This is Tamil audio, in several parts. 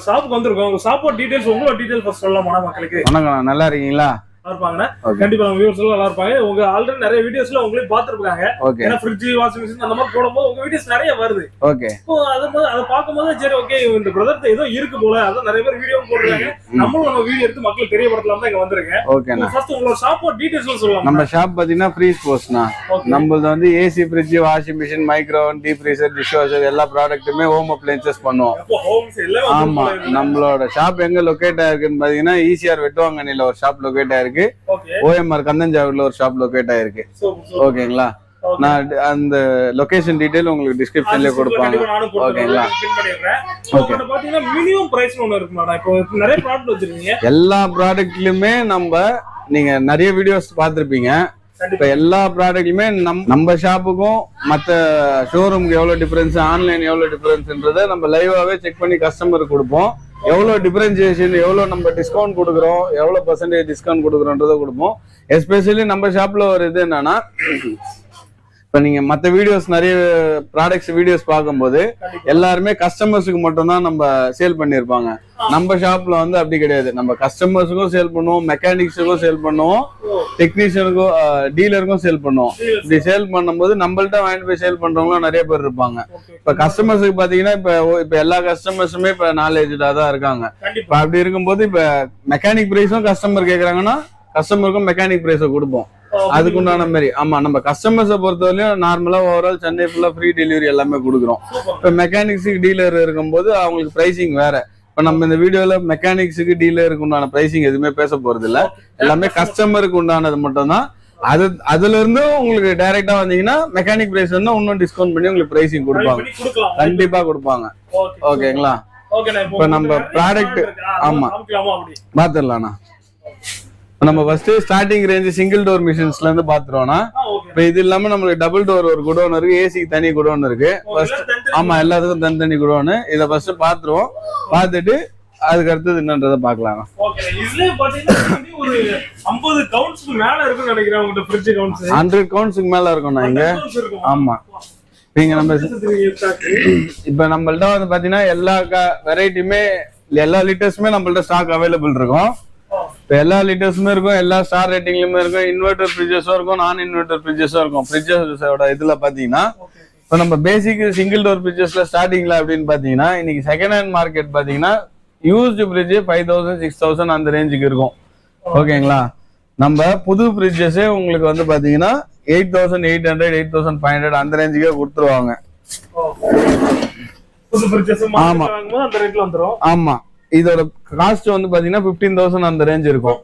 ஷாப்புக்கு வந்திருக்கோம். உங்க ஷாப்போட டீடைல்ஸ் உங்களோட டீடைல்ஸ் ஃபர்ஸ்ட் சொல்லலாமா மக்களுக்கு? வணக்கம், நல்லா இருக்கீங்களா? இருப்பாங்க கண்டிப்பா நம்ம வியூவர்ஸ் எல்லாம் நல்லா இருப்பாங்க. உங்க ஆல்ரெடி நிறைய வீடியோஸ்ல உங்களுக்கு பாத்துருக்காங்க. ஏன்னா ஃப்ரிட்ஜ் வாஷிங் மிஷின் அந்த மாதிரி போடும்போது உங்க வீடியோஸ் நிறைய வருது. ஓகே, சோ அத பாக்கும்போது சரி ஓகே இந்த பிரதர் ஏதோ இருக்கு போல, அத நிறைய பேர் வீடியோ போடுறாங்க. நம்மளும் நம்ம வீடியோ எடுத்து மக்களுக்கு தெரியப்படுத்தலாம் தான் இங்க வந்திருக்கேன். ஓகேண்ணா, ஃபர்ஸ்ட் உங்களோட ஷாப்போட டீடைல்ஸ் சொல்லலாம். நம்ம ஷாப் பாத்தீங்கன்னா ஃப்ரீஸ் போஸ்ட்னா, நம்மளது வந்து AC, fridge, washing machine, micro oven, deep freezer, dish washer எல்லா ப்ராடக்ட்டுமே ஹோம் அப்ளையன்சஸ் பண்ணுவோம். ஆமா, நம்மளோட ஷாப் எங்க லொகேட் ஆயிருக்குன்னு பாத்தீங்கன்னா ஈசிஆர் வெட்டுவாங்கனில ஒரு ஷாப் லொகேட் ஆயிருக்கு. ஓஎம்ஆர் கந்தஞ்சாவூர்ல ஒரு ஷாப் லொகேட் ஆயிருக்கு. ஓகேங்களா, நான் அந்த லொகேஷன் டீடைல் உங்களுக்கு டிஸ்கிரிப்ஷன்ல கொடுப்பாங்க. ஓகேங்களா, ஓகே. பாத்தீங்கன்னா மினிமம் பிரைஸ் ஒன்னு இருக்கு மேடம். இப்போ நிறைய ப்ராடக்ட் வச்சிருக்கீங்க. எல்லா ப்ராடக்ட்லயுமே நீங்க நிறைய வீடியோஸ் பார்த்திருப்பீங்க. இப்ப எல்லா ப்ராடக்ட்லயுமே நம்ம ஷாப்புக்கும் மத்த ஷோரூமுக்கு எவ்வளவு டிஃபரன்ஸ், ஆன்லைன் எவ்வளவு டிஃபரன்ஸ்ன்றதை நம்ம லைவாவே செக் பண்ணி கஸ்டமருக்கு கொடுப்போம். எவ்வளவு டிஃபரன்சியேஷன், எவ்வளவு நம்ம டிஸ்கவுண்ட் கொடுக்குறோம், எவ்வளவு பர்சன்டேஜ் டிஸ்கவுண்ட் கொடுக்குறோன்றதை கொடுப்போம். எஸ்பெஷலி நம்ம ஷாப்ல ஒரு இது என்னன்னா, இப்ப நீங்க மத்த வீடியோஸ் நிறைய ப்ராடக்ட்ஸ் வீடியோஸ் பார்க்கும்போது எல்லாருமே கஸ்டமர்ஸுக்கு மட்டும் தான் நம்ம சேல் பண்ணிருப்பாங்க. நம்ம ஷாப்ல வந்து அப்படி கிடையாது. நம்ம கஸ்டமர்ஸுக்கும் சேல் பண்ணுவோம், மெக்கானிக்ஸுக்கும் சேல் பண்ணுவோம், டெக்னீஷியனுக்கும் டீலருக்கும் சேல் பண்ணுவோம். இப்படி சேல் பண்ணும்போது நம்மள்ட்ட வாங்கிட்டு போய் சேல் பண்றவங்களும் நிறைய பேர் இருப்பாங்க. இப்ப கஸ்டமர்ஸுக்கு பாத்தீங்கன்னா இப்ப எல்லா கஸ்டமர்ஸுமே இப்ப நாலேஜா தான் இருக்காங்க. இப்ப அப்படி இருக்கும்போது இப்ப மெக்கானிக் பிரைஸும் கஸ்டமர் கேக்குறாங்கன்னா கஸ்டமருக்கும் மெக்கானிக் பிரைஸை கொடுப்போம். அதுக்குண்டான மாதிரி. ஆமா, நம்ம கஸ்டமர்ஸை பொறுத்தவரையும் நார்மலா ஓவரால் சென்னை ஃபுல்லா ஃப்ரீ டெலிவரி எல்லாமே கொடுக்குறோம். இப்ப மெக்கானிக்ஸுக்கு டீலர் இருக்கும்போது அவங்களுக்கு பிரைசிங் வேற. இப்ப நம்ம இந்த வீடியோல மெக்கானிக்ஸுக்கு டீலருக்கு உண்டான பிரைசிங் எதுவுமே பேச போறது இல்ல. எல்லாமே கஸ்டமருக்கு உண்டானது மட்டும் தான். அதுல இருந்து உங்களுக்கு டைரக்டா வந்தீங்கன்னா மெக்கானிக் பிரைஸ் வந்து இன்னும் டிஸ்கவுண்ட் பண்ணி உங்களுக்கு பிரைசிங் கொடுப்பாங்க. கண்டிப்பா கொடுப்பாங்க. ஓகேங்களா, இப்ப நம்ம ப்ராடக்ட் ஆமா பாத்துடலாம்ண்ணா. நம்ம first starting range single door மிஷின்ஸ்ல இருந்து பாத்துருவோம்னா, இப்ப இது இல்லாம நம்மளுக்கு டபுள் டோர் ஒரு குடோன் இருக்கு, ஏசிக்கு தனி குடோன் இருக்கு. ஆமா, எல்லாத்துக்கும் தனித்தனி குடோன். இத ஃபர்ஸ்ட் பாத்துருவோம். பாத்துட்டு அதுக்கு அடுத்தது என்னன்றத பாக்கலாம். 100 கவுண்ட்ஸ்க்கு மேல இருக்கும் நான் இங்க. ஆமா, நீங்க நம்ம இப்ப நம்மள்ட்ட வந்து பாத்தீங்கன்னா எல்லா வெரைட்டியுமே எல்லா லிட்டர்ஸுமே நம்மள்ட்ட ஸ்டாக் அவைலபிள் இருக்கும். இப்போ எல்லா லிட்டர்ஸுமே இருக்கும், எல்லா ஸ்டார் ரேட்டிங்லயுமே இருக்கும். இன்வெர்டர் ஃப்ரிட்ஜஸும் இருக்கும், நான் இன்வெர்டர் ஃப்ரிட்ஜஸும் இருக்கும். ஃப்ரிட்ஜஸோட இதுல பாத்தீங்கன்னா இப்போ நம்ம பேசிக் சிங்கிள் டோர் ஃப்ரிட்ஜஸ்ல ஸ்டார்டிங்ல அப்படின்னு பாத்தீங்கன்னா இன்னைக்கு செகண்ட் ஹேண்ட் மார்க்கெட் பாத்தீங்கன்னா யூஸ்டு ஃப்ரிட்ஜ் 5000 6000 அந்த ரேஞ்சுக்கு இருக்கும். ஓகேங்களா, நம்ம புது ஃப்ரிட்ஜஸே உங்களுக்கு வந்து பாத்தீங்கன்னா 8800 8500 அந்த ரேஞ்சுக்கே கொடுத்துருவாங்க. ஆமா ஆமா, இதோட காஸ்ட் வந்து பாத்தீங்கன்னா 15000 அந்த ரேஞ்ச் இருக்கும்.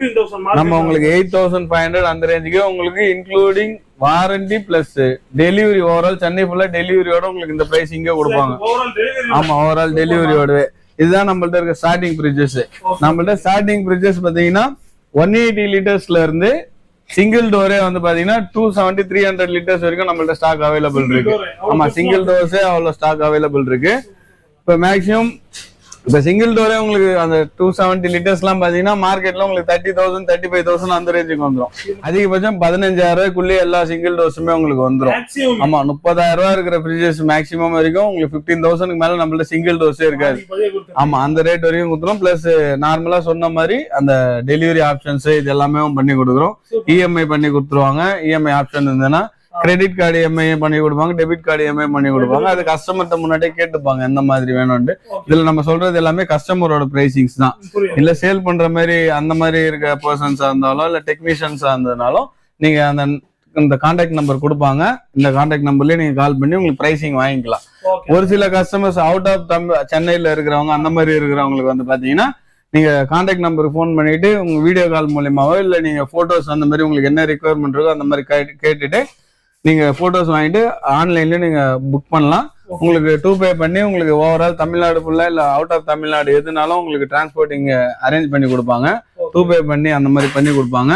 நம்ம உங்களுக்கு 8500 அந்த ரேஞ்சுக்கு உங்களுக்கு including warranty plus delivery overall Chennai ஃபுல்லா டெலிவரியோட உங்களுக்கு இந்த பிரைஸ் இங்கே கொடுப்பாங்க. ஆமா, ஓவரால் டெலிவரியோடவே. இதுதான் நம்மள்ட்ட இருக்க ஸ்டார்டிங் ஃப்ரிட்ஜஸ். நம்மள்ட்ட ஸ்டார்டிங் ஃப்ரிட்ஜஸ் பாத்தீங்கன்னா 180 லிட்டர்ஸ்ல இருந்து சிங்கிள் டோரே வந்து பாத்தீங்கன்னா 270 300 லிட்டர்ஸ் வரைக்கும் நம்மள்ட்ட ஸ்டாக் அவைலபிள் இருக்கு. ஆமா, சிங்கிள் டோர்ஸே அவ்வளவு ஸ்டாக் அவைலபிள் இருக்கு. இப்ப மேக்ஸிமம் இப்ப சிங்கிள் டோரே உங்களுக்கு அந்த 270 லிட்டர்ஸ் எல்லாம் பாத்தீங்கன்னா மார்க்கெட்ல உங்களுக்கு 30,000 35,000 அந்த ரேஞ்சுக்கு வந்துடும். அதிகபட்சம் 15,000 ரூபாய்க்குள்ளே எல்லா சிங்கிள் டோர்ஸுமே உங்களுக்கு வந்துடும். ஆமா, 30,000 ரூபாய் இருக்கிற ஃப்ரிட்ஜஸ் மேக்ஸிமம் வரைக்கும் உங்களுக்கு 15,000 மேல நம்மள்ட்ட சிங்கிள் டோர்ஸே இருக்காது. ஆமா, அந்த ரேட் வரைக்கும் கொடுத்துரும். பிளஸ் நார்மலா சொன்ன மாதிரி அந்த டெலிவரி ஆப்ஷன்ஸ் இது எல்லாமே பண்ணி கொடுக்குறோம். இஎம்ஐ பண்ணி கொடுத்துருவாங்க. இஎம்ஐ ஆப்ஷன் இருந்ததுன்னா கிரெடிட் கார்டு இஎம்ஐ பண்ணி கொடுப்பாங்க, டெபிட் கார்டு இஎம்ஐ பண்ணி கொடுப்பாங்க. அது கஸ்டமர்கிட்ட முன்னாடியே கேட்டுப்பாங்க எந்த மாதிரி வேணும்னு. இதுல நம்ம சொல்றது எல்லாமே கஸ்டமரோட பிரைசிங்ஸ் தான். இல்ல சேல் பண்ற மாதிரி அந்த மாதிரி இருக்க பர்சன்ஸா இருந்தாலும் இல்ல டெக்னீஷியன்ஸா இருந்ததுனாலும் நீங்க இந்த கான்டாக்ட் நம்பர் கொடுப்பாங்க. இந்த கான்டாக்ட் நம்பர்லயே நீங்க கால் பண்ணி உங்களுக்கு பிரைசிங் வாங்கிக்கலாம். ஒரு சில கஸ்டமர்ஸ் அவுட் ஆஃப் சென்னையில இருக்கிறவங்க அந்த மாதிரி இருக்கிறவங்களுக்கு வந்து பாத்தீங்கன்னா நீங்க கான்டாக்ட் நம்பருக்கு ஃபோன் பண்ணிட்டு உங்க வீடியோ கால் மூலியமாவோ இல்ல நீங்க போட்டோஸ் அந்த மாதிரி உங்களுக்கு என்ன ரெக்குவயர்மெண்ட் இருக்கோ அந்த மாதிரி கேட்டுட்டு நீங்க போட்டோஸ் வாங்கிட்டு ஆன்லைன்ல நீங்க புக் பண்ணலாம். உங்களுக்கு 2 பே பண்ணி உங்களுக்கு ஓவரால் தமிழ்நாடு ஃபுல்லா இல்ல அவுட் ஆஃப் தமிழ்நாடு எதுனாலும் உங்களுக்கு டிரான்ஸ்போர்ட்டிங் அரேஞ்ச் பண்ணி கொடுப்பாங்க. 2 பே பண்ணி அந்த மாதிரி பண்ணி கொடுப்பாங்க.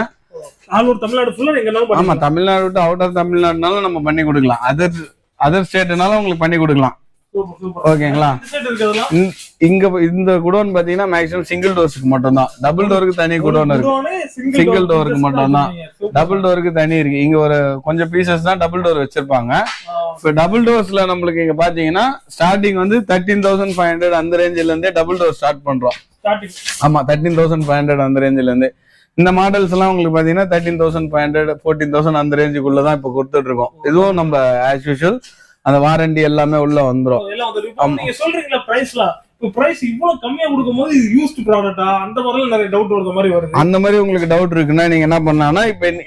ஆமா, தமிழ்நாடு விட்டு அவுட் ஆஃப் தமிழ்நாடுனாலும் நம்ம பண்ணி கொடுக்கலாம். அதர் ஸ்டேட்னாலும் உங்களுக்கு பண்ணி கொடுக்கலாம். ஓகேங்களா. இங்க இந்த குடோன் பாத்தீங்கன்னா மேக்ஸிமம் சிங்கிள் டோர்ஸ்க்கு மட்டும் தான். டபுள் டோருக்கு தனி குடோன் இருக்கு. சிங்கிள் டோருக்கு மட்டும் தான். டபுள் டோருக்கு தனி இருக்கு. இங்க ஒரு கொஞ்சம் பீசஸ் தான் டபுள் டோர் வச்சிருப்பாங்க. இப்ப டபுள் டோர்ஸ்ல நம்மளுக்கு இங்க பாத்தீங்கன்னா ஸ்டார்டிங் வந்து 13,500 அந்த ரேஞ்சில இருந்தே டபுள் டோர் ஸ்டார்ட் பண்றோம். ஆமா 13,500 அந்த ரேஞ்சில இருந்து. இந்த மாடல்ஸ் எல்லாம் உங்களுக்கு பாத்தீங்கன்னா 13,500 14,000 அந்த ரேஞ்சுக்குள்ளதான் இப்ப கொடுத்துட்டு இருக்கோம். இதுவும் நம்ம ஆஸ் யூஷுவல் அந்த வாரண்டி எல்லாமே உள்ள வந்துரும். நீங்க சொல்றீங்களா பிரைஸ்ல பிரைஸ் இவ்வளவு கம்மியா கொடுக்கும்போது இது யூஸ்ட் ப்ராடக்ட்டா அந்த மாதிரி நிறைய டவுட் வர்ற மாதிரி வருது. அந்த மாதிரி உங்களுக்கு டவுட் இருக்குன்னா நீங்க என்ன பண்ணானா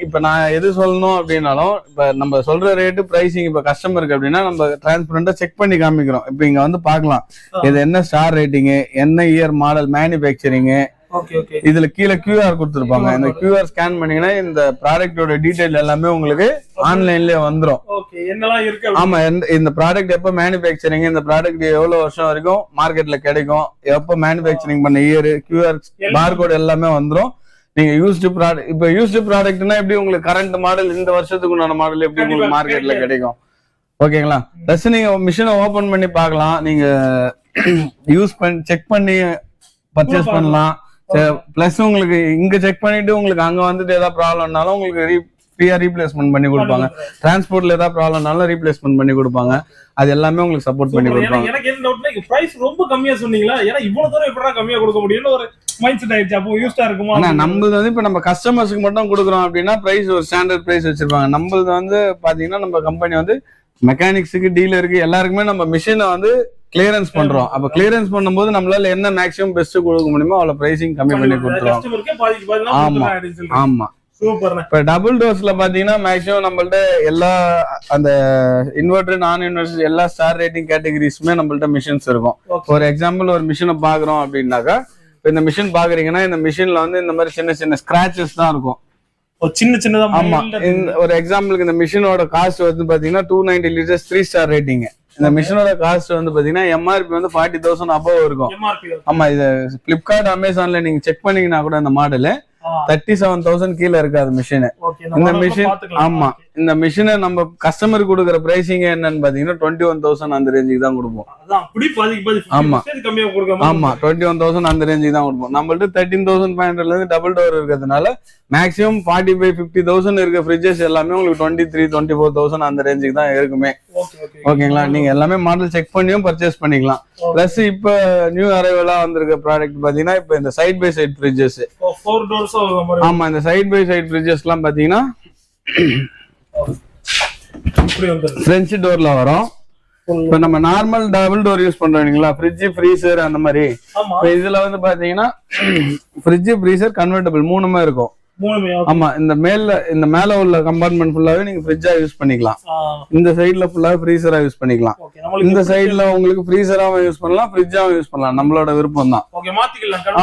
இப்ப நான் எது சொல்லணும் அப்படின்னாலும் இப்ப நம்ம சொல்ற ரேட்டு பிரைசிங் இப்ப கஸ்டமருக்கு அப்படின்னா நம்ம டிரான்ஸ்பரண்டா செக் பண்ணி காமிக்கிறோம். இப்ப இங்க வந்து பாக்கலாம் இது என்ன ஸ்டார் ரேட்டிங், என்ன இயர் மாடல், மேனுபேக்சரிங், இதுல கீழே QR கொடுத்திருப்பாங்க. இந்த QR ஸ்கேன் பண்ணீங்கன்னா இந்த ப்ராடக்டோட டீடைல் எல்லாமே உங்களுக்கு ஆன்லைன்லயே வந்துரும். ஆமா இந்த ப்ராடக்ட் எப்ப மேனுபேக்சரிங், இந்த ப்ராடக்ட் எவ்வளவு வருஷம் வரைக்கும் மார்க்கெட்ல கிடைக்கும், எப்ப மேனுபேக்சரிங் பண்ண இயர், QR பார்கோட் எல்லாமே வந்துரும். நீங்க யூஸ்டு ப்ராடக்ட் இப்ப யூஸ்டு ப்ராடக்ட்னா எப்படி உங்களுக்கு கரண்ட் மாடல் இந்த வருஷத்துக்கு உண்டான மாடல் எப்படி உங்களுக்கு மார்க்கெட்ல கிடைக்கும். ஓகேங்களா. பிளஸ் நீங்க மிஷினை ஓபன் பண்ணி பார்க்கலாம். நீங்க யூஸ் பண்ணி செக் பண்ணி பர்ச்சேஸ் பண்ணலாம். பிளஸ் உங்களுக்கு இங்க செக் பண்ணிட்டு உங்களுக்கு அங்க வந்துட்டு ஏதாவது ப்ராப்ளம்னாலும் உங்களுக்கு ஃப்ரீயா ரீப்ளேஸ்மெண்ட் பண்ணி கொடுப்பாங்க. டிரான்ஸ்போர்ட்ல ஏதாவது ப்ராப்ளம்னாலும் ரீப்ளேஸ்மெண்ட் பண்ணி கொடுப்பாங்க. அது எல்லாமே உங்களுக்கு சப்போர்ட் பண்ணி கொடுப்பாங்க. எனக்கு என்ன டவுட்னா பிரைஸ் ரொம்ப கம்மியா சொன்னீங்களா, ஏன்னா இவ்வளவு தூரம் எப்படா கம்மியா கொடுக்க முடியும்னு ஒரு மைண்ட் செட் ஆயிடுச்சு. அப்போ யூஸ்டா இருக்குமா? ஆனா நம்மளது வந்து இப்ப நம்ம கஸ்டமர்ஸ்க்கு மட்டும் கொடுக்குறோம் அப்படின்னா பிரைஸ் ஒரு ஸ்டாண்டர்ட் பிரைஸ் வச்சிருப்பாங்க. நம்மளது வந்து பாத்தீங்கன்னா நம்ம கம்பெனி வந்து மெக்கானிக்ஸுக்கு, டீலருக்கு எல்லாருக்குமே நம்ம மிஷினை வந்து கிளியரன்ஸ் பண்றோம். அப்ப கிளியரன்ஸ் பண்ணும்போது நம்மளால என்ன மேக்ஸிமம் பெஸ்ட் கொடுக்க முடியுமோ அவ்வளவு பிரைசிங் கம்மி பண்ணி கொடுத்துருவோம். ஆமா ஆமா சூப்பர். இப்ப டபுள் டோர்ஸ்ல பாத்தீங்கன்னா மேக்ஸிமம் நம்மள்ட்ட எல்லா அந்த இன்வெர்டர், நான் இன்வெர்டர் எல்லா ஸ்டார் ரேட்டிங் கேட்டகரிஸுமே நம்மள்ட்ட மிஷின்ஸ் இருக்கும். ஒரு எக்ஸாம்பிள் ஒரு மிஷினை பாக்குறோம் அப்படின்னாக்கா இந்த மிஷின் பாக்குறீங்கன்னா இந்த மிஷின்ல வந்து இந்த மாதிரி சின்ன சின்ன ஸ்கிராச்சஸ் தான் இருக்கும். சின்ன சின்னதா. ஆமா ஒரு எக்ஸாம்பிளுக்கு இந்த மிஷினோட காஸ்ட் வந்து பாத்தீங்கன்னா 290 லிட்டர்ஸ் 3 ஸ்டார் ரேட்டிங். இந்த மிஷினோட காஸ்ட் வந்து பாத்தீங்கன்னா MRP வந்து 40,000 above இருக்கும். ஆமா இது பிளிப்கார்ட், அமேசான்ல நீங்க செக் பண்ணீங்கன்னா கூட இந்த மாடல் 37,000 கீழே இருக்காது மிஷின். இந்த மிஷின் ஆமா இந்த மிஷினை நம்ம கஸ்டமருக்கு கொடுக்குற பிரைசிங் என்னன்னு பாத்தீங்கன்னா 21,000 அந்த ரேஞ்சுக்கு தான் கொடுப்போம். ஆமா ஆமா 21,000 அந்த ரேஞ்சுக்கு தான் கொடுப்போம். நம்மள்ட்ட 13,500 இருந்து டபுள் டோர் இருக்கிறதுனால மேக்ஸிமம் 45,000-50,000 இருக்க ஃப்ரிட்ஜஸ் எல்லாமே உங்களுக்கு 23,000-24,000 அந்த ரேஞ்சுக்கு தான் இருக்குமே. ஓகேங்களா. நீங்க எல்லாமே மாடல் செக் பண்ணியும் பர்ச்சேஸ் பண்ணிக்கலாம். பிளஸ் இப்ப நியூ அரைவலா வந்திருக்க ப்ராடக்ட் பாத்தீங்கன்னா இப்ப இந்த சைட் பை சைட் ஃப்ரிட்ஜஸ். ஆமா இந்த சைட் பை சைட் ஃப்ரிட்ஜஸ் எல்லாம் பாத்தீங்கன்னா பிரெஞ்ச் டோர்ல வரும். இப்ப நம்ம நார்மல் டபுள் டோர் யூஸ் பண்றோம் இல்லைங்களா, ஃப்ரிட்ஜ், ஃப்ரீசர் அந்த மாதிரி. இப்ப இதுல வந்து பாத்தீங்கன்னா ஃப்ரிட்ஜ், ஃப்ரீசர், கன்வெர்ட்டபிள் மூணுமே இருக்கும். ஆமா இந்த மேல உள்ள கம்பார்ட்மெண்ட் ஃபுல்லாவே நீங்க ஃப்ரிட்ஜா யூஸ் பண்ணிக்கலாம். இந்த சைடுல ஃபுல்லா ஃப்ரீசரா யூஸ் பண்ணிக்கலாம். இந்த சைடுல உங்களுக்கு ஃப்ரீசராவும் யூஸ் பண்ணலாம், ஃப்ரிட்ஜாவும் யூஸ் பண்ணலாம். நம்மளோட விருப்பம் தான்.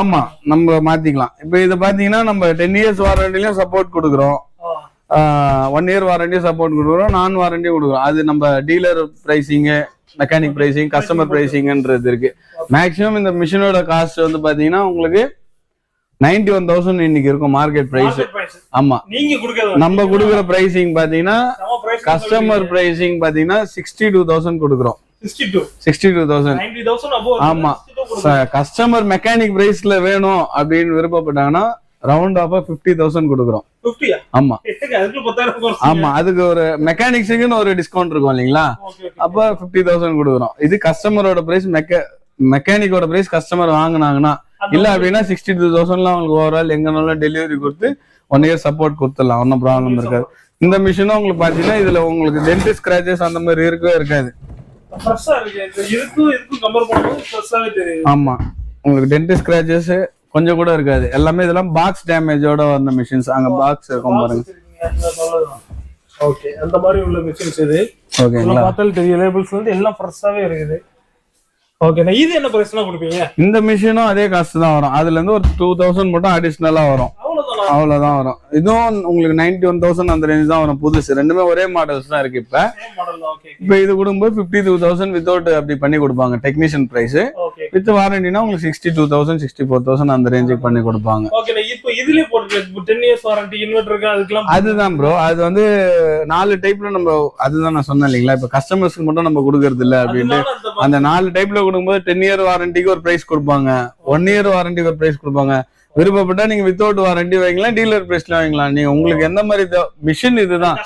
ஆமா நம்ம மாத்திக்கலாம். இப்ப இது பாத்தீங்கன்னா நம்ம 10 years வாரண்டிலயும் சப்போர்ட் கொடுக்குறோம், 1 year வாரண்டியும் சப்போர்ட் கொடுக்குறோம், நான் வாரண்டியும் கொடுக்குறோம். அது நம்ம dealer pricing, mechanic pricing, customer பிரைசிங்ன்றது இருக்கு. மேக்ஸிமம் இந்த மிஷினோட காஸ்ட் வந்து பாத்தீங்கன்னா உங்களுக்கு 91,000 இன்னைக்கு இருக்கும் மார்க்கெட் பிரைஸ். ஆமா நம்ம கொடுக்குற பிரைசிங் பாத்தீங்கன்னா கஸ்டமர் பிரைசிங் பாத்தீங்கன்னா 62,000 கொடுக்குறோம். 62,000. ஆமா கஸ்டமர் மெக்கானிக் பிரைஸ்ல வேணும் அப்படின்னு விருப்பப்பட்டாங்கன்னா ரவுண்ட் ஆஃபா 50,000 கொடுக்குறோம். ஆமா ஆமா அதுக்கு ஒரு மெக்கானிக்ஸுக்குன்னு ஒரு டிஸ்கவுண்ட் இருக்கும் இல்லைங்களா, அப்ப 50,000 கொடுக்குறோம். இது கஸ்டமரோட பிரைஸ். மெக்கானிக்கோட பிரைஸ் கஸ்டமர் வாங்கினாங்கன்னா இல்ல அப்படின்னா 62,000 அவங்களுக்கு ஓவரால் எங்கனாலும் டெலிவரி கொடுத்து 1 year சப்போர்ட் கொடுத்துடலாம். ஒன்னும் ப்ராப்ளம் இருக்காது. இந்த மிஷினும் உங்களுக்கு பாத்தீங்கன்னா இதுல உங்களுக்கு டென்ட் ஸ்கிராச்சஸ் அந்த மாதிரி இருக்கவே இருக்காது. ஆமா உங்களுக்கு டென்ட் ஸ்கிராச்சஸ் கொஞ்சம் கூட இருக்காது. எல்லாமே இதெல்லாம் பாக்ஸ் டேமேஜோட வந்த மிஷின்ஸ். அங்க பாக்ஸ் இருக்கும் பாருங்க. ஓகே அந்த மாதிரி உள்ள மிஷின்ஸ் இது. ஓகேங்களா. பார்த்தால தெரிய லேபிள்ஸ் வந்து எல்லாம் ஃப்ரெஷ்ஷாவே இருக்குது. ஓகே இது என்ன பிரைஸ்னா கொடுப்பீங்க? இந்த மிஷினும் அதே காஸ்ட் தான் வரும். அதுல இருந்து ஒரு 2,000 மட்டும் அடிஷனலா வரும். அவ்வளவுதான் வரும். இதுவும் உங்களுக்கு 91,000 அந்த ரேஞ்ச் தான் வரும். புதுசு ரெண்டுமே ஒரே மாடல்ஸ் தான் இருக்கு. இப்ப இது கொடுக்கும்போது 52,000 வித்தவுட் அப்படி பண்ணி கொடுப்பாங்க டெக்னீஷியன் பிரைஸ். வித் வாரண்டினா உங்களுக்கு 62,000 64,000 அந்த ரேஞ்சுக்கு பண்ணி கொடுப்பாங்க. அதுதான் ப்ரோ. அது வந்து 4 டைப்ல நம்ம அதுதான் நான் சொன்னேன் இல்லைங்களா, இப்ப கஸ்டமர்ஸ்க்கு மட்டும் நம்ம கொடுக்கறது இல்ல அப்படின்ட்டு. அந்த 4 டைப்ல கொடுக்கும்போது 10 இயர் வாரண்டிக்கு ஒரு பிரைஸ் கொடுப்பாங்க, 1 இயர் வாரண்டிக்கு ஒரு பிரைஸ் கொடுப்பாங்க. விருப்பப்பட்டா நீங்க வித்தவுட் வாரண்டி வாங்கிக்கலாம், டீலர் பிரைஸ்ல வாங்கிக்கலாம். நீங்க உங்களுக்கு எந்த மாதிரி மிஷின் இதுதான்.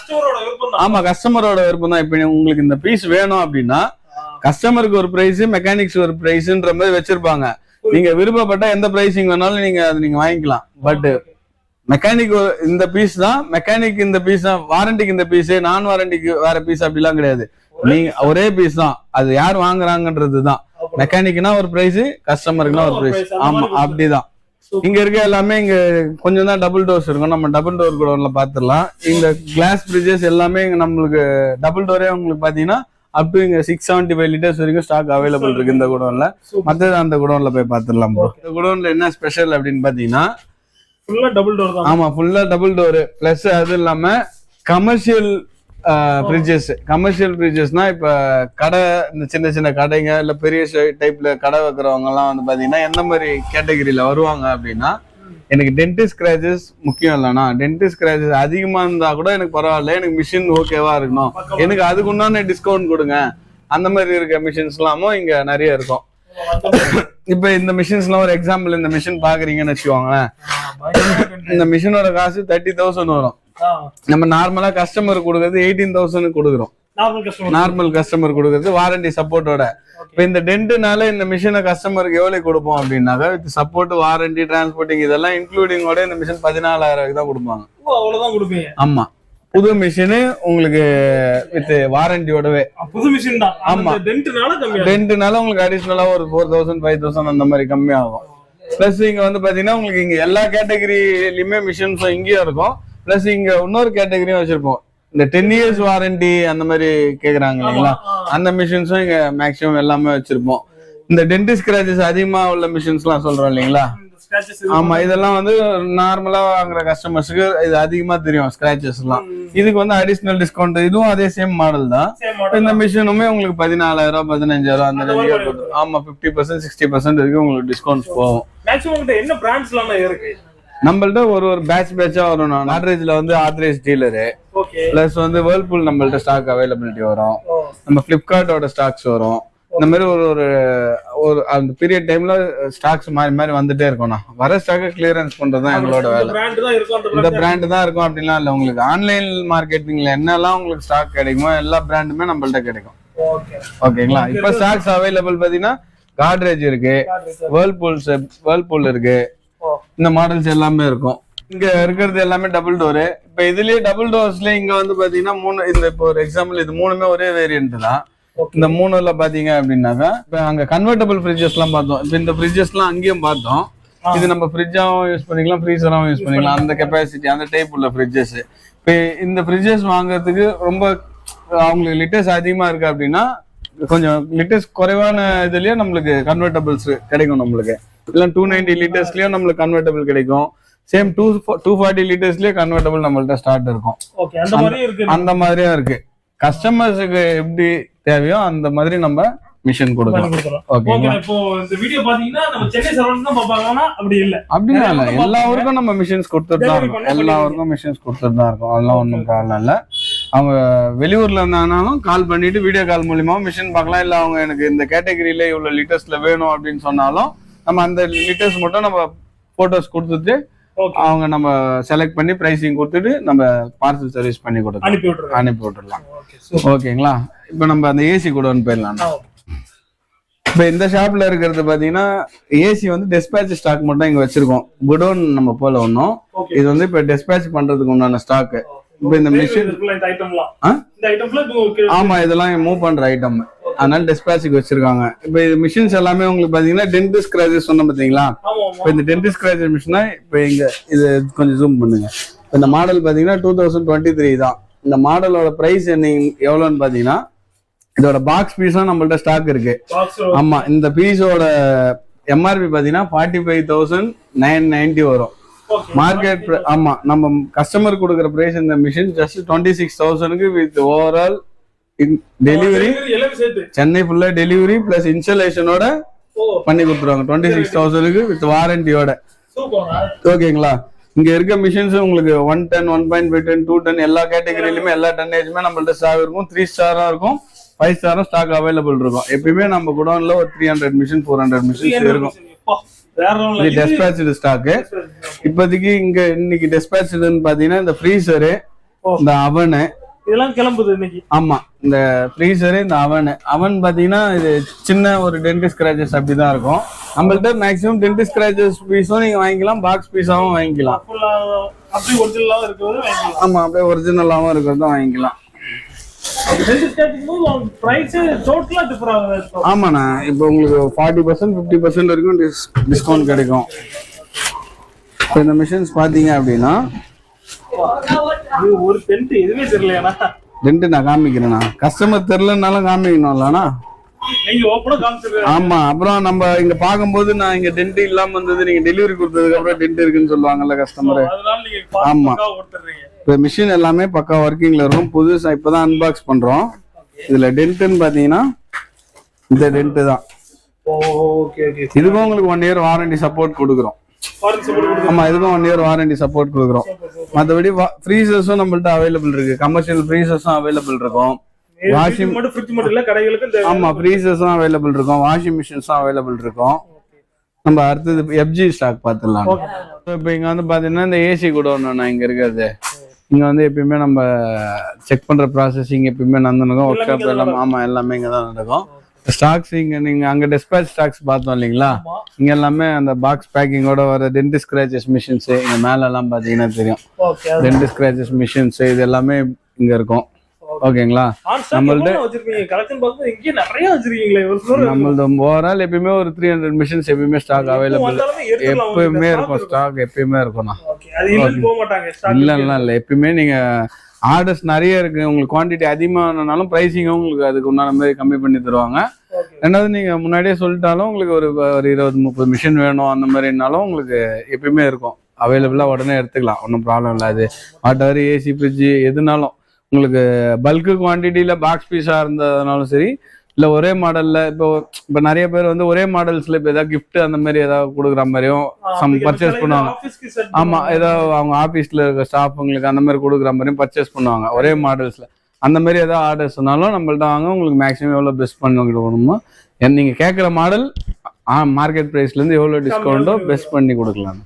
ஆமா, கஸ்டமரோட விருப்பம் தான். இப்ப உங்களுக்கு இந்த பீஸ் வேணும் அப்படின்னா கஸ்டமருக்கு ஒரு பிரைஸ், மெக்கானிக்ஸ் ஒரு பிரைஸ்ன்ற மாதிரி வச்சிருப்பாங்க. நீங்க விருப்பப்பட்டா எந்த பிரைசிங் வேணாலும் நீங்க அதை நீங்க வாங்கிக்கலாம். பட் மெக்கானிக் இந்த பீஸ் தான், மெக்கானிக் இந்த பீஸ் தான், வாரண்டிக்கு இந்த பீஸ், நான் வாரண்டிக்கு வேற பீஸ் அப்படிலாம் கிடையாது. நீங்க ஒரே பீஸ் தான். அது யார் வாங்குறாங்கன்றது தான். மெக்கானிக்னா ஒரு பிரைஸ், கஸ்டமருக்குனா ஒரு பிரைஸ். ஆமா, அப்படிதான். இங்க இருக்க எல்லாமே இங்க கொஞ்சம் தான் டபுள் டோர்ஸ் இருக்கும். நம்ம டபுள் டோர் குடோன்ல பாத்துடலாம். இந்த கிளாஸ் பிரிட்ஜஸ் எல்லாமே நம்மளுக்கு டபுள் டோரே உங்களுக்கு பாத்தீங்கன்னா அப் டு இங்க 675 லிட்டர்ஸ் வரைக்கும் ஸ்டாக் அவைலபிள் இருக்கு இந்த குடோன்ல. மற்றது அந்த குடோன்ல போய் பாத்துடலாம் ப்ரோ. இந்த குடோன்ல என்ன ஸ்பெஷல் அப்படின்னு பாத்தீங்கன்னா ஃபுல்லா டபுள் டோர் தான். ஆமா, ஃபுல்லா டபுள் டோர். பிளஸ் அது இல்லாம கமர்ஷியல் ஃப்ரிட்ஜஸ். கமர்ஷியல் ஃப்ரிட்ஜஸ்னா இப்ப கடை, இந்த சின்ன சின்ன கடைங்க இல்ல பெரிய டைப்ல கடை வைக்கிறவங்க எல்லாம் வந்து பாத்தீங்கன்னா எந்த மாதிரி கேட்டகரியில வருவாங்க அப்படின்னா, எனக்கு டென்டிஸ்ட் ஸ்கிராச்சஸ் முக்கியம் இல்லைனா, டென்டிஸ்ட் ஸ்கிராச்சஸ் அதிகமா இருந்தா கூட எனக்கு பரவாயில்ல, எனக்கு மிஷின் ஓகேவா இருக்கணும், எனக்கு அதுக்கு உண்டான டிஸ்கவுண்ட் கொடுங்க, அந்த மாதிரி இருக்க மிஷின்ஸ் எல்லாமும் இங்க நிறைய இருக்கும். இப்ப இந்த மிஷின்ஸ் எல்லாம் ஒரு எக்ஸாம்பிள், இந்த மிஷின் பாக்குறீங்கன்னு வச்சுக்கோங்களேன். இந்த மிஷினோட காசு 30,000 வரும். நம்ம நார்மலா கஸ்டமர் கொடுக்கறது 18,000 கொடுக்குறோம். நார்மல் கஸ்டமர் கொடுக்கறது வாரண்டி சப்போர்ட்டோட. இப்ப இந்த டென்ட்னால இந்த மிஷினை கஸ்டமருக்கு எவ்வளவு கொடுப்போம் அப்படின்னாக்கா, வித் சப்போர்ட், வாரண்டி, டிரான்ஸ்போர்ட்டிங் இதெல்லாம் இன்க்ளூடிங்கோட இந்த மிஷின் 14,000 தான் கொடுப்பாங்க. அவ்வளவுதான் கொடுப்பீங்க? ஆமா, புது மிஷின் உங்களுக்கு வித் வாரண்டியோடவே. புது மிஷின் தான். ஆமா, டென்ட்னால உங்களுக்கு அடிஷனலா ஒரு 4,000 5,000 அந்த மாதிரி கம்மியாகும். பிளஸ் இங்க வந்து பாத்தீங்கன்னா உங்களுக்கு இங்க எல்லா கேட்டகரியிலுமே மிஷின்ஸும் இங்கேயும் இருக்கும். பிளஸ் இங்க இன்னொரு கேட்டகரியும் வச்சிருப்போம். இந்த 10 இயர்ஸ் வாரண்டி அந்த மாதிரி கேக்குறாங்க இல்லைங்களா, அந்த மிஷின்ஸும் இங்க மேக்ஸிமம் எல்லாமே வச்சிருப்போம். இந்த டென்டிஸ்ட் ஸ்கிராச்சஸ் அதிகமா உள்ள மிஷின்ஸ் எல்லாம் சொல்றோம் இல்லைங்களா. ஆமா, இதெல்லாம் வந்து நார்மலா வாங்குற கஸ்டமர்ஸ்க்கு இது அதிகமா தெரியும் ஸ்கிராச்சஸ் எல்லாம். இதுக்கு வந்து அடிஷனல் டிஸ்கவுண்ட். இதுவும் அதே சேம் மாடல் தான். இந்த மிஷினுமே உங்களுக்கு 14,000 15,000 அந்த ரேஞ்சுக்கு. ஆமா, 50% 60% வரைக்கும் உங்களுக்கு டிஸ்கவுண்ட் போகும். என்ன பிராண்ட்ஸ்லாம் இருக்கு நம்மள்ட்ட? ஒரு பேட்சா வரும். நாட்ரேஜ்ல வந்து ஆத்தரைஸ் டீலரு, பிளஸ் வந்து வேர்ல்பூல் நம்மள்ட்ட ஸ்டாக் அவைலபிலிட்டி வரும். நம்ம பிளிப்கார்ட்டோட ஸ்டாக்ஸ் வரும். இந்த மாதிரி ஒரு அந்த பீரியட் டைம்ல ஸ்டாக்ஸ் மாறி மாறி வந்துட்டே இருக்கணும். வர ஸ்டாக்கை கிளியரன்ஸ் பண்றதுதான் எங்களோட வேலை. இந்த பிராண்ட் தான் இருக்கும் அப்படின்லாம் இல்லை. உங்களுக்கு ஆன்லைன் மார்க்கெட்டிங்ல என்னெல்லாம் உங்களுக்கு ஸ்டாக் கிடைக்குமோ எல்லா பிராண்டுமே நம்மள்ட்ட கிடைக்கும். ஓகேங்களா? இப்ப ஸ்டாக்ஸ் அவைலபிள் பாத்தீங்கன்னா காட்ரேஜ் இருக்கு, வேர்ல்பூல் இருக்கு, இந்த மாடல்ஸ் எல்லாமே இருக்கும். இங்க இருக்கிறது எல்லாமே டபுள் டோரு. இப்ப இதுலயே டபுள் டோர்ஸ்ல இங்க வந்து பாத்தீங்கன்னா 3, இந்த இப்போ ஒரு எக்ஸாம்பிள் இது 3மே ஒரே வேரியன்ட் தான். இந்த 3ல பாத்தீங்க அப்படின்னாக்கா இப்ப அங்க கன்வெர்டபிள் ஃப்ரிட்ஜஸ் எல்லாம் பார்த்தோம். இப்ப இந்த ஃப்ரிட்ஜஸ் எல்லாம் அங்கேயும் பார்த்தோம். இது நம்ம ஃப்ரிட்ஜாவும் யூஸ் பண்ணிக்கலாம், ஃப்ரீசராவும் யூஸ் பண்ணிக்கலாம். அந்த கெப்பாசிட்டி, அந்த டைப் உள்ள ஃப்ரிட்ஜஸ். இப்ப இந்த ஃப்ரிட்ஜஸ் வாங்குறதுக்கு ரொம்ப அவங்களுக்கு லிட்டர்ஸ் அதிகமா இருக்கு அப்படின்னா, கொஞ்சம் லிட்டர்ஸ் குறைவான இதுலயே நம்மளுக்கு கன்வெர்டபிள்ஸ் கிடைக்கும். நம்மளுக்கு இல்ல 290 லிட்டர்ஸ்லயும் நம்மளுக்கு கன்வெர்டபிள் கிடைக்கும். சேம் 240 லிட்டர்ஸ்லயே கன்வெர்டபிள் நம்மள்ட்ட ஸ்டார்ட் இருக்கும். அந்த மாதிரியும் இருக்கு. கஸ்டமர்ஸுக்கு எப்படி தேவையோ அந்த மாதிரி நம்ம மிஷின் கொடுக்கலாம். ஓகேங்களா? இப்போ இந்த வீடியோ பாத்தீங்கன்னா நம்ம சென்னை சரௌண்டிங் தான் பாப்பாங்கன்னா அப்படி இல்ல. அப்படின்னா இல்ல, எல்லாருக்கும் நம்ம மிஷின்ஸ் கொடுத்துட்டு தான் இருக்கோம். எல்லாருக்கும் மிஷின்ஸ் கொடுத்துட்டு தான் இருக்கோம். அதெல்லாம் ஒன்றும் ப்ராப்ளம் இல்லை. அவங்க வெளியூர்ல இருந்தாங்கனாலும் கால் பண்ணிட்டு வீடியோ கால் மூலியமா மிஷின் பார்க்கலாம். இல்ல அவங்க எனக்கு இந்த கேட்டகரியில இவ்வளவு லிட்டர்ஸ்ல வேணும் அப்படின்னு சொன்னாலும் நம்ம அந்த லிட்டர்ஸ் மட்டும் நம்ம போட்டோஸ் கொடுத்துட்டு அவங்க நம்ம செலக்ட் பண்ணி பிரைசிங் கொடுத்துட்டு நம்ம பார்சல் சர்வீஸ் பண்ணி கொடுக்கலாம், அனுப்பி விட்டுடலாம். ஓகேங்களா? இப்ப நம்ம அந்த ஏசி கூட போயிடலாம். இப்ப இந்த ஷாப்ல இருக்கிறது பாத்தீங்கன்னா ஏசி வந்து டெஸ்பேச் ஸ்டாக் மட்டும் இங்க வச்சிருக்கோம். குடோன் நம்ம போல ஒன்னும். இது வந்து இப்ப டெஸ்பேச் பண்றதுக்கு உண்டான ஸ்டாக். இப்ப இந்த மிஷின் ஆமா, இதெல்லாம் மூவ் பண்ற ஐட்டம், அதனால டெஸ்பேச்சுக்கு வச்சிருக்காங்க. இப்ப இது மிஷின்ஸ் எல்லாமே உங்களுக்கு பாத்தீங்கன்னா டென்டிஸ்ட் ஸ்கிராச்சஸ் சொன்ன பாத்தீங்களா. இப்ப இந்த டென்டிஸ்ட் ஸ்கிராச்சஸ் மிஷினா இப்ப இங்க இது கொஞ்சம் ஜூம் பண்ணுங்க. இந்த மாடல் பாத்தீங்கன்னா 2023 தான். இந்த மாடலோட பிரைஸ் என்ன எவ்வளவுன்னு பாத்தீங்கன்னா, இதோட பாக்ஸ் பீஸும் நம்மள்ட்ட ஸ்டாக் இருக்கு. ஆமா, இந்த பீஸோட எம்ஆர்பி பாத்தீங்கன்னா 45,990 வரும். மார்க்கெட் ஆமா நம்ம கஸ்டமர் கொடுக்குற பிரைஸ் இந்த மிஷின் ஜஸ்ட் 26,000க்கு வித் ஓவரால் டெலிவரி சென்னை ஃபுல்லா டெலிவரி பிளஸ் இன்ஸ்டாலேஷனோட பண்ணி கொடுத்துருவாங்க 26,000க்கு வித் வாரண்டியோட. ஓகேங்களா? இங்க இருக்க மிஷின்ஸ் உங்களுக்கு 1 டன் 1.5 டன் 2 டன் எல்லா கேட்டகரியிலுமே எல்லா டன்னேஜுமே நம்மள்ட்ட ஸ்டாக் இருக்கும். 3 ஸ்டாரா இருக்கும், 5 ஸ்டாரும் ஸ்டாக் அவைலபிள் இருக்கும். எப்பயுமே நம்ம குடோன்ல ஒரு 300 மிஷின் 400 மிஷின்ஸ் இருக்கும். டெஸ்பேட்ச்டு ஸ்டாக். இப்போதைக்கு இங்க இன்னைக்கு டெஸ்பேட்ச்டுன்னு பாத்தீங்கன்னா இந்த ஃப்ரீசரு, இந்த அவனு இதெல்லாம் கிளம்புது இன்னைக்கு. ஆமா, இந்த ஃப்ரீசரு, இந்த அவன் பாத்தீங்கன்னா இது சின்ன ஒரு டென்ட் ஸ்கிராச்சஸ் அப்படிதான் இருக்கும். நம்மள்ட்ட மேக்ஸிமம் டென்ட் ஸ்கிராச்சஸ் பீஸும் நீங்க வாங்கிக்கலாம், பாக்ஸ் பீஸாவும் வாங்கிக்கலாம். அப்படியே ஒரிஜினலாவும் இருக்கிறது வாங்கிக்கலாம். ஆமா, அப்படியே ஒரிஜினலாவும் இருக்கிறதும் வாங்கிக்கலாம். ஆமாண்ணா, இப்போ உங்களுக்கு 40% 50% வரைக்கும் டிஸ்கவுண்ட் கிடைக்கும். இப்போ இந்த மிஷின்ஸ் பாத்தீங்க அப்படின்னா ஒரு டென்ட் எதுவுமே தெரியலையாண்ணா. டென்ட் நான் காமிக்கிறேண்ணா, கஸ்டமர் தெரியலனாலும் காமிக்கணும்லண்ணா. ஆமா, அப்புறம் நம்ம இங்க பாக்கும்போது நான் இங்க டென்ட் இல்லாம வந்தது, நீங்க டெலிவரி கொடுத்ததுக்கு அப்புறம் டென்ட் இருக்குன்னு சொல்லுவாங்கல்ல கஸ்டமர். ஆமா, இப்போ மிஷின் எல்லாமே பக்கா ஒர்க்கிங்ல இருக்கும். புதுசா இப்பதான் அன்பாக்ஸ் பண்றோம். இதுல டென்ட்னு பாத்தீங்கன்னா இந்த டென்ட் தான். இதுக்கும் உங்களுக்கு 1 இயர் வாரண்டி சப்போர்ட் கொடுக்குறோம். ஆமா, இதுக்கும் 1 இயர் வாரண்டி சப்போர்ட் கொடுக்குறோம். மற்றபடி ஃப்ரீசர்ஸும் நம்மள்ட்ட அவைலபிள் இருக்கு, கமர்ஷியல் ஃப்ரீசர்ஸும் அவைலபிள் இருக்கும். வாஷிங் ஆமா, ஃப்ரீசர்ஸும் அவைலபிள் இருக்கும், வாஷிங் மிஷின்ஸும் அவைலபிள் இருக்கும். நம்ம அடுத்தது எஃப்ஜி ஸ்டாக் பார்த்துடலாம். இப்போ இங்க வந்து பாத்தீங்கன்னா இந்த ஏசி கூட ஒண்ணு இங்க இருக்கிறது. இங்க வந்து எப்பயுமே நம்ம செக் பண்ற ப்ராசஸிங் எப்பயுமே நடந்துருக்கும். ஒர்க் ஷாப் எல்லாம் ஆமா எல்லாமே இங்க தான் நடக்கும். ஸ்டாக்ஸ் இங்க நீங்க அங்க டிஸ்பேச் ஸ்டாக்ஸ் பார்த்தோம் இல்லைங்களா, இங்க எல்லாமே அந்த பாக்ஸ் பேக்கிங்கோட வர டென்ட் ஸ்கிராச்சஸ் மிஷின்ஸ் இங்க மேல எல்லாம் பாத்தீங்கன்னா தெரியும். டென்ட் ஸ்கிராச்சஸ் மிஷின்ஸ் இது எல்லாமே இங்க இருக்கும். ஓகேங்களா? நம்மள்ட்ட ஓவரால் எப்பயுமே ஒரு 300 மிஷின்ஸ் எப்பயுமே ஸ்டாக் அவைலபிள் எப்பயுமே இருக்கும். ஸ்டாக் எப்பயுமே இருக்கும்ண்ணா. இல்ல எப்பயுமே நீங்க ஆர்டர்ஸ் நிறைய இருக்கு, உங்களுக்கு குவான்டிட்டி அதிகமானாலும் பிரைசிங்கும் உங்களுக்கு அதுக்கு உண்டான மாதிரி கம்மி பண்ணி தருவாங்க. ரெண்டாவது நீங்க முன்னாடியே சொல்லிட்டாலும் உங்களுக்கு ஒரு 20-30 மிஷின் வேணும் அந்த மாதிரினாலும் உங்களுக்கு எப்பயுமே இருக்கும் அவைலபிளா, உடனே எடுத்துக்கலாம், ஒன்றும் ப்ராப்ளம் இல்லை. அது வாட்டர், ஏசி, ஃப்ரிட்ஜ் எதுனாலும் உங்களுக்கு பல்கு குவான்டிட்டியில பாக்ஸ் பீஸா இருந்ததுனாலும் சரி, இல்ல ஒரே மாடல்ல இப்போ நிறைய பேர் வந்து ஒரே மாடல்ஸ்ல இப்போ ஏதாவது கிஃப்ட் அந்த மாதிரி ஏதாவது கொடுக்குற மாதிரியும் பர்ச்சேஸ் பண்ணுவாங்க. ஆமா, ஏதாவது அவங்க ஆபீஸ்ல இருக்க ஸ்டாஃபுங்களுக்கு அந்த மாதிரி கொடுக்குற மாதிரியும் பர்ச்சேஸ் பண்ணுவாங்க ஒரே மாடல்ஸ்ல. அந்த மாதிரி ஏதாவது ஆர்டர்ஸ்னாலும் நம்மள்ட்ட வாங்க, உங்களுக்கு மேக்ஸிமம் எவ்வளவு பெஸ்ட் பண்ணி கொடுக்கணுமோ நீங்க கேட்குற மாடல் மார்க்கெட் பிரைஸ்ல இருந்து எவ்வளவு டிஸ்கவுண்டோ பெஸ்ட் பண்ணி கொடுக்கலாம்.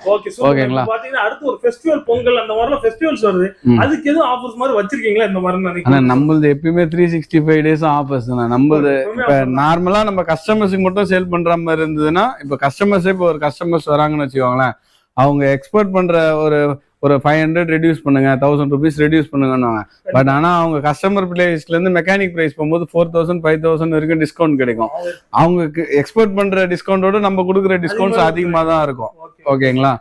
ஓகேங்களா? பாத்தீங்கன்னா அடுத்து ஒரு ஃபெஸ்டிவல், பொங்கல் அந்த மாதிரிலாம் ஃபெஸ்டிவல்ஸ் வருது, அதுக்கு எதுவும் ஆஃபர்ஸ் மாதிரி வச்சிருக்கீங்களா இந்த மாதிரி? ஆனா நம்மளது எப்பயுமே 365 டேஸ் ஆஃபர்ஸ் தான். நம்மளது இப்ப நார்மலா நம்ம கஸ்டமர்ஸுக்கு மட்டும் சேல் பண்ற மாதிரி இருந்ததுன்னா, இப்ப கஸ்டமர்ஸே இப்போ ஒரு கஸ்டமர்ஸ் வராங்கன்னு வச்சுக்கோங்களேன், அவங்க எக்ஸ்போர்ட் பண்ற ஒரு 500 ரெடியூஸ் பண்ணுங்க, 1000 rupees ரெடியூஸ் பண்ணுங்க. பட் ஆனா அவங்க கஸ்டமர் பிளேஸ்ல இருந்து மெக்கானிக் பிரைஸ் போகும்போது 4000 5000 வரைக்கும் டிஸ்கவுண்ட் கிடைக்கும். அவங்களுக்கு எக்ஸ்போர்ட் பண்ற டிஸ்கவுண்டோட நம்ம கொடுக்குற டிஸ்கவுண்ட்ஸ் அதிகமா தான் இருக்கும். ஓகேங்களா?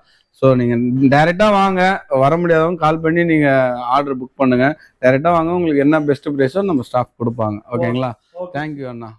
ஸோ நீங்க டைரக்டா வாங்க, வர முடியாதவங்க கால் பண்ணி நீங்க ஆர்டர் புக் பண்ணுங்க. டைரக்டா வாங்க, உங்களுக்கு என்ன பெஸ்ட் பிரைஸோ நம்ம ஸ்டாஃப் கொடுப்பாங்க. ஓகேங்களா? தேங்க்யூ அண்ணா.